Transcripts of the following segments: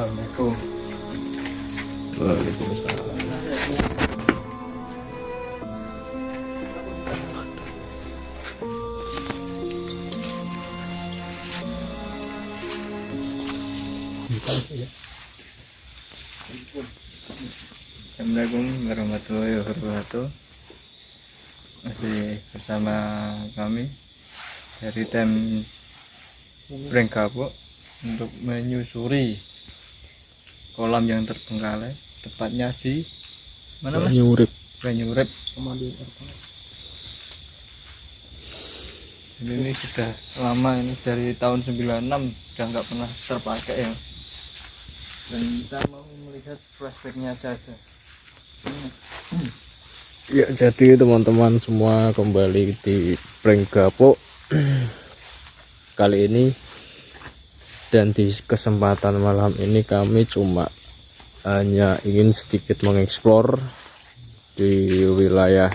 Assalamualaikum. Waalaikumsalam. Assalamualaikum warahmatullahi wabarakatuh. Masih bersama kami dari tim Prank Kapuk untuk menyusuri kolam yang terbengkalai, tepatnya di mana Mas? Banyurip. Banyurip. Ini sudah lama, ini dari tahun 96 sudah nggak pernah terpakai ya. Dan kita mau melihat flashbacknya saja. Ya, jadi teman-teman semua kembali di Prank Kapuk kali ini, dan di kesempatan malam ini kami cuma hanya ingin sedikit mengeksplor di wilayah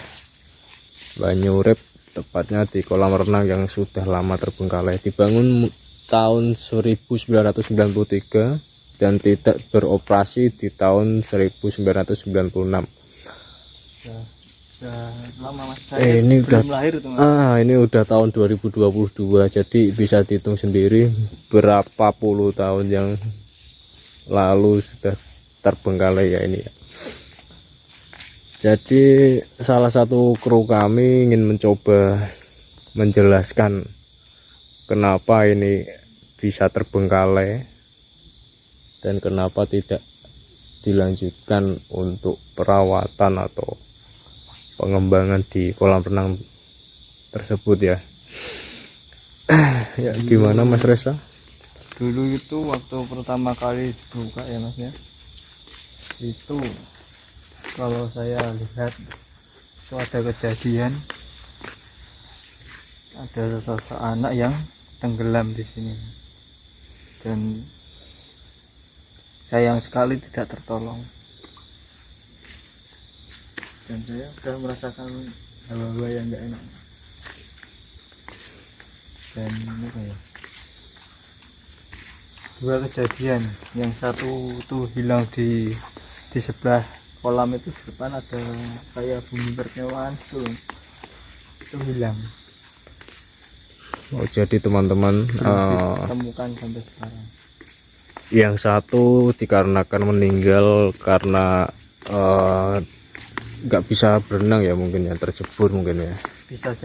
Banyurip, tepatnya di kolam renang yang sudah lama terbengkalai, dibangun tahun 1993 dan tidak beroperasi di tahun 1996. Lama Mas. Ini udah lahir itu Mas. Ini udah tahun 2022, jadi bisa dihitung sendiri berapa puluh tahun yang lalu sudah terbengkalai ya ini ya. Jadi salah satu kru kami ingin mencoba menjelaskan kenapa ini bisa terbengkalai dan kenapa tidak dilanjutkan untuk perawatan atau pengembangan di kolam renang tersebut ya. Ya, gimana Mas Reza? Dulu itu waktu pertama kali dibuka ya Mas ya, itu kalau saya lihat itu ada kejadian, ada sosok anak yang tenggelam di sini, dan sayang sekali tidak tertolong. Dan saya sudah merasakan hawa-hawa yang enggak enak. Dan apa ya, dua kejadian, yang satu tuh hilang di sebelah kolam itu, di depan ada kayak bumi perkewaan itu hilang. Oh, jadi teman-teman, Ditemukan sampai sekarang. yang satu dikarenakan meninggal karena nggak bisa berenang ya, mungkin ya, tercebur mungkin ya, Bisa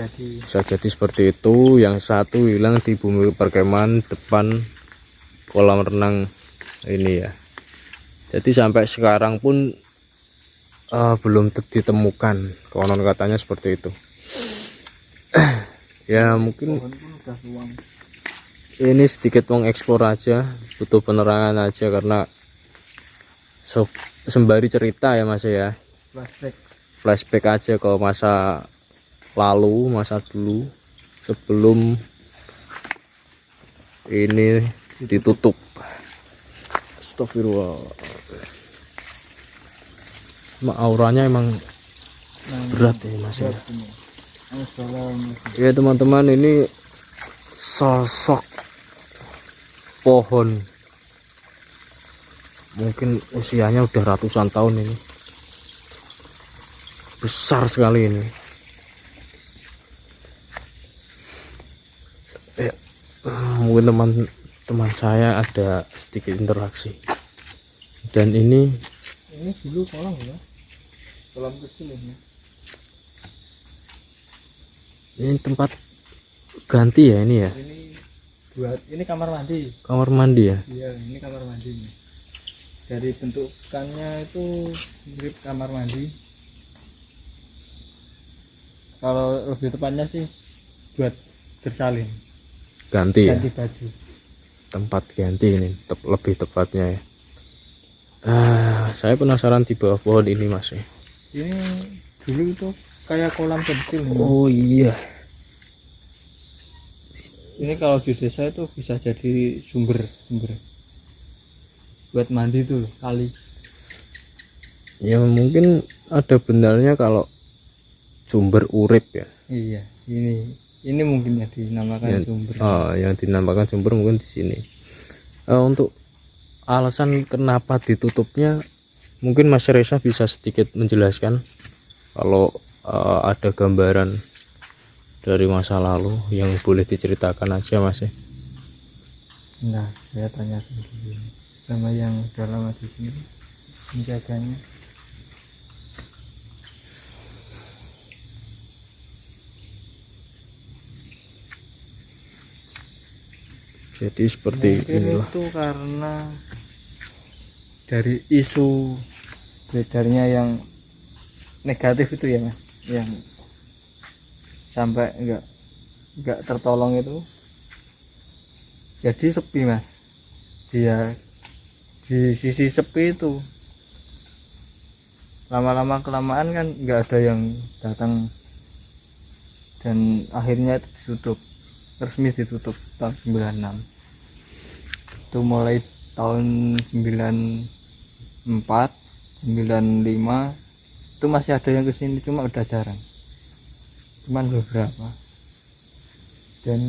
jadi seperti itu. Yang satu hilang di bumi perkemahan depan kolam renang ini ya. Jadi sampai sekarang pun belum ditemukan, konon katanya seperti itu. Ya mungkin pohon pun udah tuang. ini sedikit mengeksplor aja, butuh penerangan aja karena sembari cerita ya Mas ya, flashback aja ke masa lalu, masa dulu sebelum ini ditutup. Astagfirullah. Auranya emang berat ya Mas ya. Ya teman-teman, ini sosok pohon mungkin usianya udah ratusan tahun, ini besar sekali ini ya. Mungkin teman-teman saya ada sedikit interaksi, dan ini dulu kolam ya, kolam kecil ini. Ini tempat ganti ya ini ya. Ini kamar mandi. Kamar mandi ya. Iya, ini kamar mandi. Dari bentukannya itu mirip kamar mandi. Kalau lebih tepatnya sih buat bersalin. Ganti ya. Ganti baju. Tempat ganti ini lebih tepatnya ya. Saya penasaran di bawah pohon ini Mas ya. Ini dulu itu kayak kolam kecil. Oh iya. Ini kalau di desa itu bisa jadi sumber buat mandi tuh kali. Ya mungkin ada benarnya kalau sumber urip ya. Iya, ini mungkin ya dinamakan sumber. Yang dinamakan sumber mungkin di sini. Untuk alasan kenapa ditutupnya, mungkin Mas Reza bisa sedikit menjelaskan kalau ada gambaran dari masa lalu yang boleh diceritakan aja Mas ya. Nah, saya tanya sendiri sama yang udah lama di sini menjaganya. Jadi seperti Mungkin inilah. itu karena dari isu beredarnya yang negatif itu ya Mas, yang sampai nggak tertolong itu, jadi sepi Mas. Dia di sisi sepi itu lama-lama kelamaan kan nggak ada yang datang, dan akhirnya itu ditutup, resmi ditutup tahun 96. Itu mulai tahun 94 95 itu masih ada yang kesini, cuma udah jarang, cuman beberapa. Dan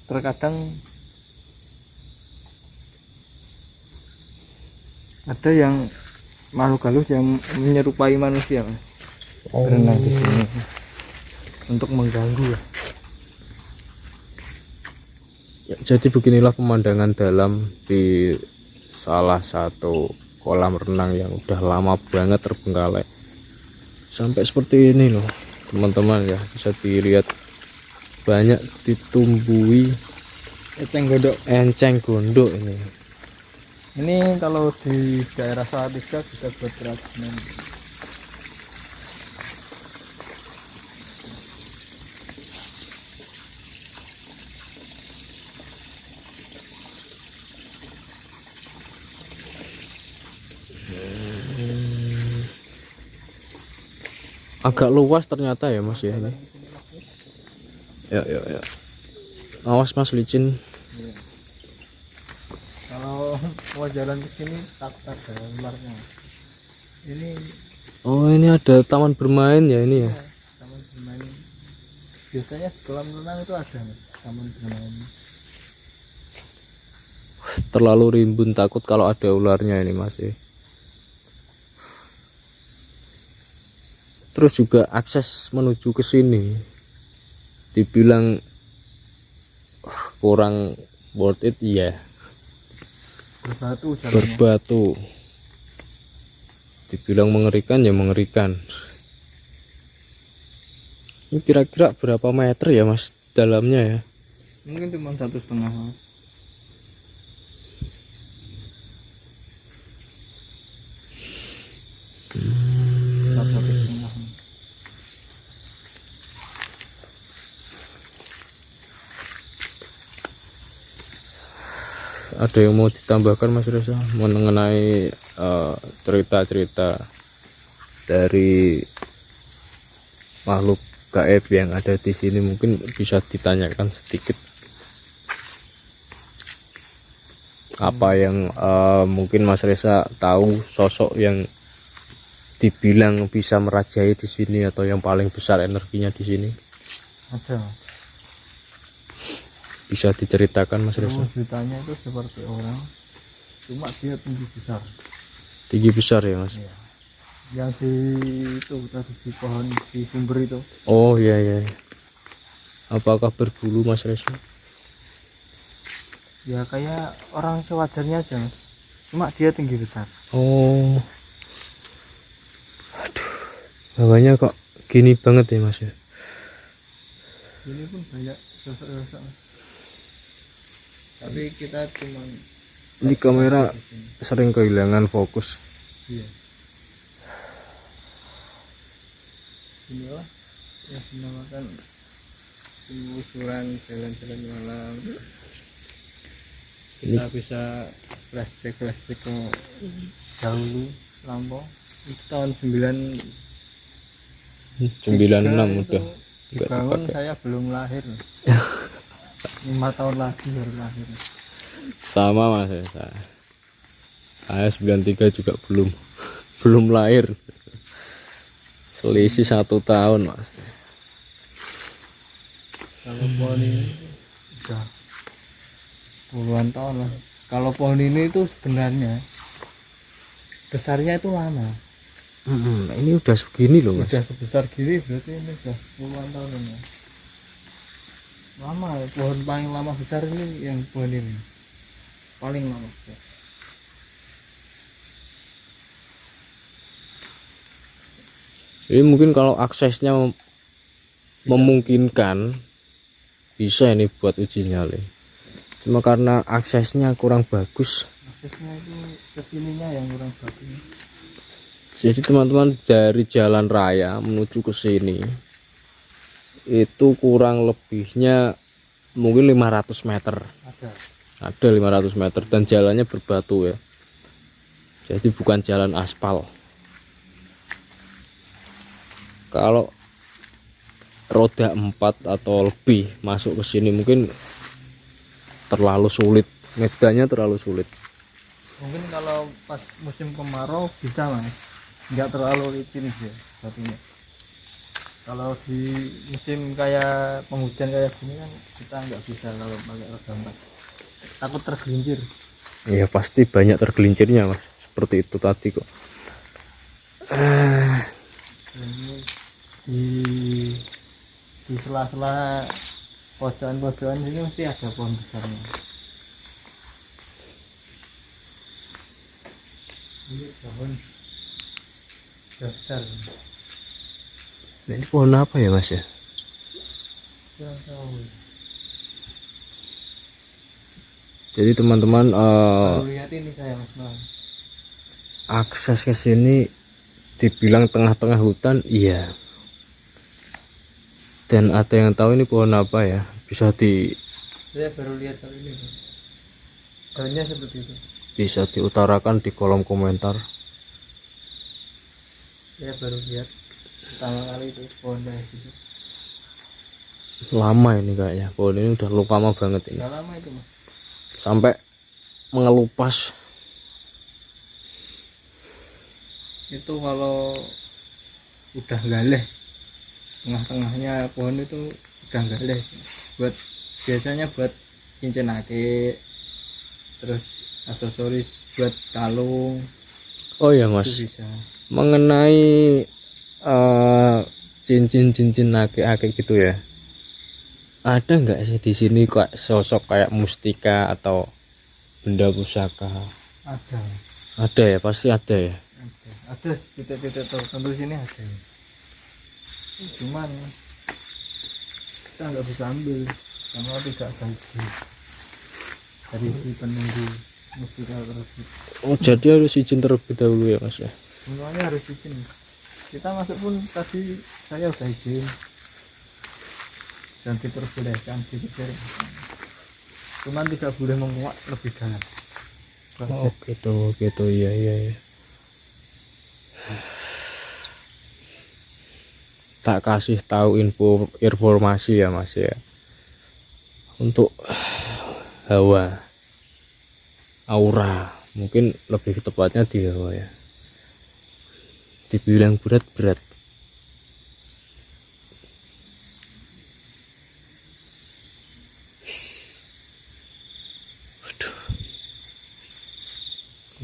terkadang ada yang makhluk halus yang menyerupai manusia Mas, berenang di sini untuk mengganggu ya. Ya, jadi beginilah pemandangan dalam di salah satu kolam renang yang udah lama banget terbengkalai. Sampai seperti ini loh teman-teman ya, bisa dilihat banyak ditumbuhi enceng gondok ini. Ini kalau di daerah Salatiga bisa buat kerajinan. Agak luas ternyata ya Mas ya ini. Ya. Awas Mas, licin. Kalau mau jalan ke sini takut ada ularnya. Ini Oh, ini ada taman bermain ya ini ya. taman bermain. Biasanya di kolam renang itu ada Mas, taman bermain. Terlalu rimbun, takut kalau ada ularnya ini Mas ya. Terus juga akses menuju ke sini dibilang kurang worth it ya. Berbatu jalannya. Berbatu. Dibilang mengerikan ya mengerikan. Ini kira-kira berapa meter ya Mas dalamnya ya? Mungkin cuma 1,5 Mas. Satu setengah. Ada yang mau ditambahkan Mas Reza mengenai cerita-cerita dari makhluk gaib yang ada di sini, mungkin bisa ditanyakan sedikit apa yang mungkin Mas Reza tahu sosok yang dibilang bisa merajai di sini atau yang paling besar energinya di sini, Ada. bisa diceritakan Mas Reza? Wujudnya itu seperti orang, cuma dia tinggi besar. Tinggi besar ya Mas? Iya. Yang di itu tadi di pohon di sumber itu. Oh iya. Apakah berbulu Mas Reza? Ya kayak orang sewajarnya aja Mas, cuma dia tinggi besar. Oh, aduh, bawahnya kok gini banget ya Mas ya? Ini pun banyak sosok-sosok Mas. Tapi kita cuman Ini kamera sering kehilangan fokus. iya. Inilah yang dinamakan penelusuran jalan-jalan malam. Kita bisa flashback ke dahulu lampau. Itu tahun 96 udah nggak dibangun, dipakai. saya belum lahir. 5 tahun lagi baru lahir. Sama Mas ya, saya 93 juga belum lahir. Selisih 1 tahun Mas. Kalau pohon ini udah puluhan tahun lah. Kalau pohon ini itu sebenarnya besarnya itu lama. Ini udah segini loh mas. Udah sebesar gini berarti ini udah puluhan tahun ini. Lama, pohon paling lama besar ini yang pohon ini. Paling lama besar. Jadi mungkin kalau aksesnya memungkinkan bisa ini buat uji nyali. Cuma karena aksesnya kurang bagus. Aksesnya itu kesininya yang kurang bagus. Jadi teman-teman dari jalan raya menuju ke sini itu kurang lebihnya mungkin 500 meter. Ada 500 meter dan jalannya berbatu ya. Jadi bukan jalan aspal. Kalau roda 4 atau lebih masuk ke sini mungkin terlalu sulit, medannya terlalu sulit. Mungkin kalau pas musim kemarau bisa mas, nggak terlalu licin sih batunya. Kalau di musim kayak penghujan kayak gini kan kita nggak bisa kalau pakai roda 4, takut tergelincir. Ya pasti banyak tergelincirnya mas, seperti itu tadi kok. Ini di sela-sela pojokan-pojokan ini mesti ada pohon besarnya. Ini pohon besar. Nah, ini pohon apa ya mas ya? Kurang tahu. Jadi teman-teman Baru lihat ini saya mas Bang. akses ke sini dibilang tengah-tengah hutan, iya. Dan ada yang tahu ini pohon apa ya? Bisa Saya baru lihat kali ini. Daunnya seperti itu. bisa diutarakan di kolom komentar. Saya baru lihat pertama kali itu pohonnya gitu. Lama ini kayaknya, pohon ini udah lama banget ini. Udah lama itu mas. Sampai mengelupas. Itu kalau udah galeh, tengah-tengahnya pohon itu udah galeh. Biasanya buat cincin akik, terus aksesoris buat kalung. Oh ya mas, Itu bisa. mengenai cincin-cincin akik-akik gitu ya, ada nggak sih di sini kok sosok kayak mustika atau benda pusaka? Ada. Ada ya, pasti ada ya. Ada titik-titik tertentu sini ada. Cuman kita nggak bisa ambil karena tidak gaji dari si penunggu mustika tersebut. Oh jadi harus izin terlebih dahulu ya mas ya. Semuanya harus izin. Kita masuk pun tadi saya udah izin dan diperbolehkan dikirim. Cuman tidak boleh menguak lebih dalam. Oh gitu iya. Tak kasih tahu informasi ya mas ya, untuk hawa aura, mungkin lebih tepatnya di hawa ya, dibilang berat. Waduh,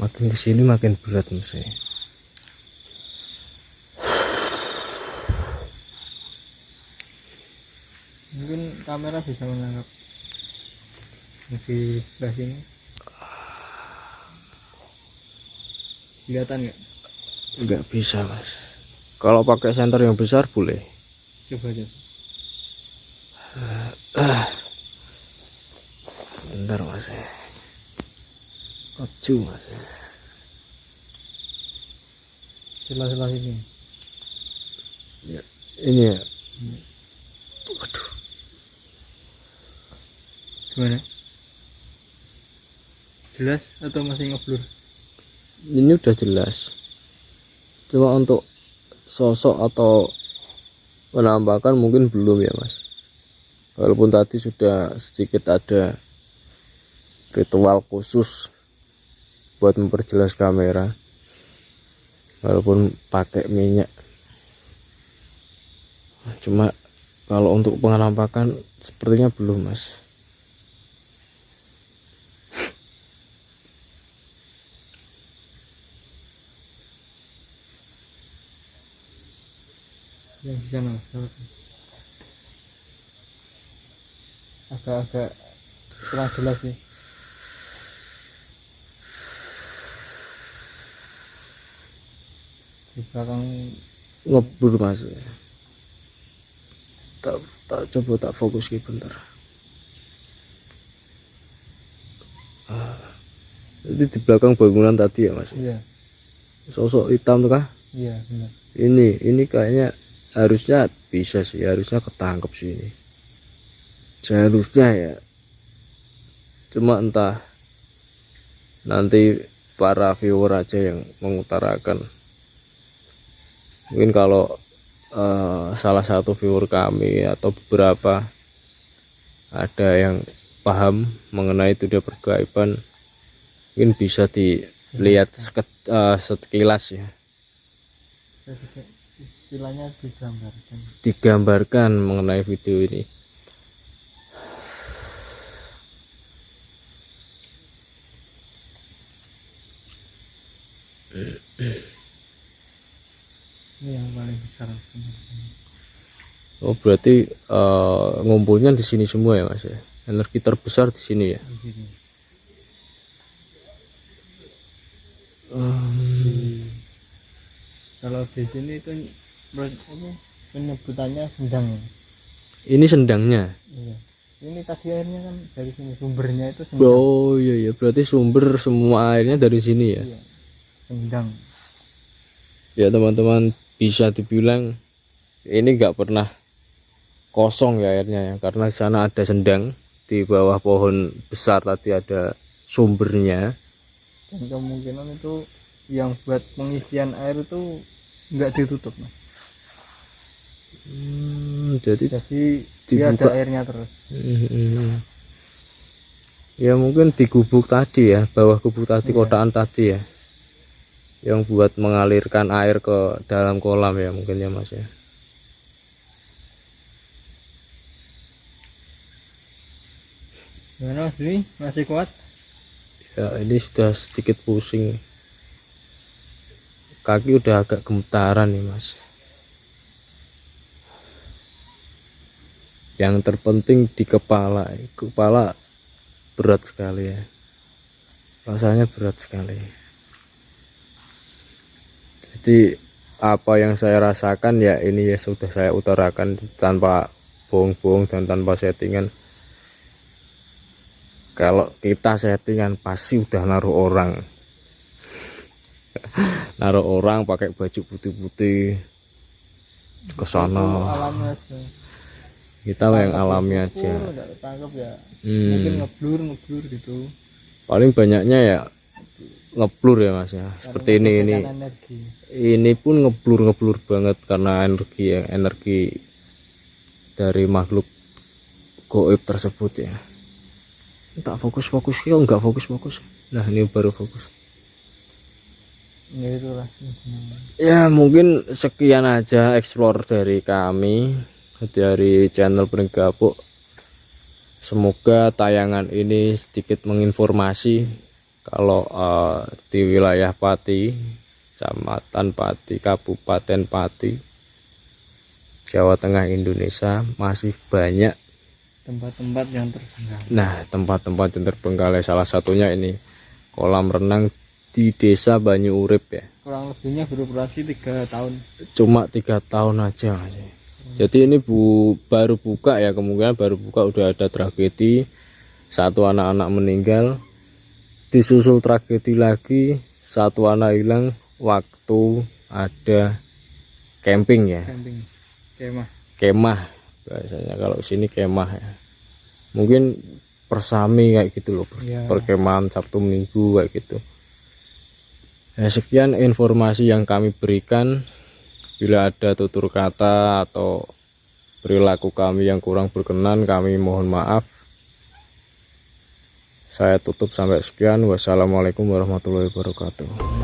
makin kesini makin berat mas ya. Mungkin kamera bisa menangkap di sebelah sini. Kelihatan nggak? Nggak bisa mas, kalau pakai senter yang besar boleh. Coba aja. Bentar mas ya, ojo mas ya. Sebelah sini. Ya, ini ya. Waduh, Gimana? Jelas atau masih ngeblur? ini udah jelas, cuma untuk sosok atau penampakan mungkin belum ya mas, walaupun tadi sudah sedikit ada ritual khusus buat memperjelas kamera walaupun pakai minyak. Cuma kalau untuk penampakan sepertinya belum mas. yang di sana agak-agak kurang jelas sih. Di belakang ngeblur mas. Tak coba tak fokus ki bentar. Jadi di belakang bangunan tadi ya mas. iya Sosok hitam tuh kah? iya benar. Ini kayaknya harusnya bisa sih, harusnya ketangkep sih ini. Seharusnya ya. Cuma entah nanti para viewer aja yang mengutarakan. Mungkin kalau salah satu viewer kami atau beberapa ada yang paham mengenai itu dia pergaiban, mungkin bisa dilihat sekilas ya, Istilahnya digambarkan mengenai video ini. ini yang paling besar. Oh berarti ngumpulnya di sini semua ya mas ya, energi terbesar di sini ya. Di sini. Kalau di sini itu penyebutannya sendang. Ini sendangnya. Iya. Ini tadi airnya kan dari sini, sumbernya itu sendang. Oh iya ya, berarti sumber semua airnya dari sini ya. Iya. Sendang. Ya teman-teman, bisa dibilang ini nggak pernah kosong ya airnya ya, karena di sana ada sendang, di bawah pohon besar tadi ada sumbernya. Dan kemungkinan itu yang buat pengisian air itu nggak ditutup mas. Jadi dia dibuka. ada airnya terus. Ya mungkin di gubuk tadi ya, bawah gubuk tadi, Iya. kotaan tadi ya, yang buat mengalirkan air ke dalam kolam ya mungkin ya mas ya. Gimana mas Dwi? Masih kuat? Ya ini sudah sedikit pusing, kaki udah agak gemetaran nih mas. Yang terpenting di kepala berat sekali ya, rasanya berat sekali. Jadi apa yang saya rasakan ya ini ya sudah saya utarakan tanpa bohong-bohong dan tanpa settingan. Kalau kita settingan pasti udah naruh orang naruh orang pakai baju putih-putih ke sana. Alami aja. Kita yang alami aja. Tangkap ya. Mungkin ngeblur gitu. Paling banyaknya ya ngeblur ya mas ya. Seperti ini energi. Ini pun ngeblur banget karena energi dari makhluk goib tersebut ya. Tak fokus ya, enggak fokus. Nah ini baru fokus. Ya itulah. Ya mungkin sekian aja explore dari kami dari channel Penegapuk. Semoga tayangan ini sedikit menginformasi kalau di wilayah Pati, Kecamatan Pati, Kabupaten Pati, Jawa Tengah, Indonesia masih banyak tempat-tempat yang terbengkalai. Nah, tempat-tempat yang terbengkalai, salah satunya ini kolam renang di Desa Banyu Urip ya. Kurang lebihnya beroperasi 3 tahun. Cuma 3 tahun aja. Jadi ini baru buka ya, kemungkinan baru buka udah ada tragedi, satu anak-anak meninggal, disusul tragedi lagi, satu anak hilang waktu ada camping ya. Camping. Kemah biasanya kalau sini kemah ya. Mungkin persami kayak gitu loh, perkemahan Sabtu Minggu kayak gitu. Ya, sekian informasi yang kami berikan. Bila ada tutur kata atau perilaku kami yang kurang berkenan, kami mohon maaf. Saya tutup sampai sekian. Wassalamualaikum warahmatullahi wabarakatuh.